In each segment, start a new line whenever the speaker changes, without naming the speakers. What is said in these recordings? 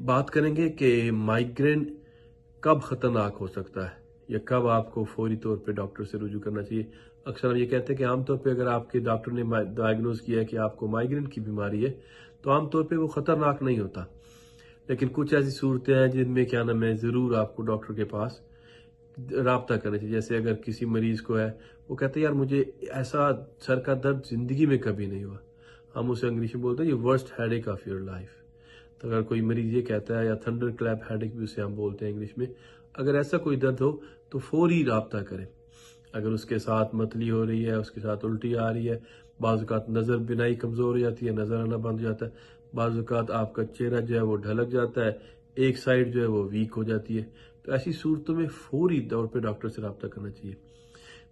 बात करेंगे कि माइग्रेन कब ख़तरनाक हो सकता है या कब आपको फौरी तौर पे डॉक्टर से रुजू करना चाहिए। अक्सर हम ये कहते हैं कि आमतौर पे अगर आपके डॉक्टर ने डायग्नोज किया है कि आपको माइग्रेन की बीमारी है तो आमतौर पे वो ख़तरनाक नहीं होता, लेकिन कुछ ऐसी सूरतें हैं जिनमें क्या नाम है ज़रूर आपको डॉक्टर के पास राब्ता करना चाहिए। जैसे अगर किसी मरीज़ को है, वो कहते हैं यार मुझे ऐसा सर का दर्द ज़िंदगी में कभी नहीं हुआ, हम उसे अंग्रेजी में बोलते हैं ये worst headache of your life. तो अगर कोई मरीज ये कहता है, या थंडर क्लैप हेडेक भी उसे हम बोलते हैं इंग्लिश में, अगर ऐसा कोई दर्द हो तो फौरी राब्ता करें। अगर उसके साथ मतली हो रही है, उसके साथ उल्टी आ रही है, बाज़ औक़ात नज़र बिनाई कमज़ोर हो जाती है, नज़र आना बंद हो जाता है, बाज़ औक़ात आपका चेहरा जो है वो ढलक जाता है, एक साइड जो है वो वीक हो जाती है, तो ऐसी सूरतों में फौरी तौर पे डॉक्टर से राब्ता करना चाहिए।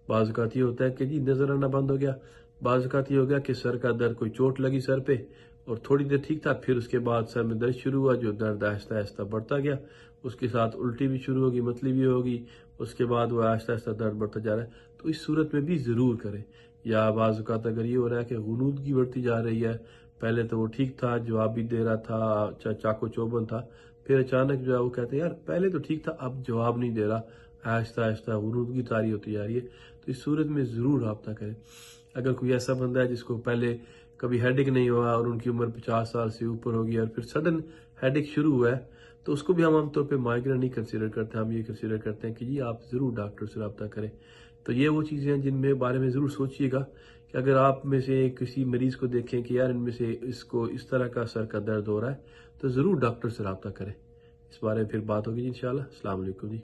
बाज़ औक़ात ये होता है कि जी नज़र आना बंद हो गया, बाज़ औक़ात ये हो गया कि सर का दर्द, कोई चोट लगी सर पे और थोड़ी देर ठीक था, फिर उसके बाद सर में दर्द शुरू हुआ, जो दर्द आहिस्ता आहिस्ता बढ़ता गया, उसके साथ उल्टी भी शुरू होगी, मतली भी होगी, उसके बाद वो आहिस्ता आहिस्ता दर्द बढ़ता जा रहा है, तो इस सूरत में भी ज़रूर करें। या बाज़ औक़ात अगर ये हो रहा है कि गुनूदगी बढ़ती जा रही है, पहले तो वो ठीक था, जवाब भी दे रहा था, चाको चौबंद था, फिर अचानक जो है वो कहते हैं यार पहले तो ठीक था, अब जवाब नहीं दे रहा, आहिस्ता आहिस्ता गुनूदगी तारी होती जा रही है, तो इस सूरत में ज़रूर राब्ता करें। अगर कोई ऐसा बंदा है जिसको पहले कभी हेडेक नहीं हुआ और उनकी उम्र 50 साल से ऊपर होगी और फिर सडन हेडेक शुरू हुआ है, तो उसको भी हम आमतौर पे माइग्रेन नहीं कंसीडर करते, हम ये कंसीडर करते हैं कि जी आप ज़रूर डॉक्टर से रब्ता करें। तो ये वो चीज़ें हैं जिनमें बारे में ज़रूर सोचिएगा कि अगर आप में से किसी मरीज़ को देखें कि यार इनमें से इसको इस तरह का सर का दर्द हो रहा है, तो ज़रूर डॉक्टर से रब्ता करें। इस बारे में फिर बात होगी जी इंशाल्लाह। अस्सलाम वालेकुम जी।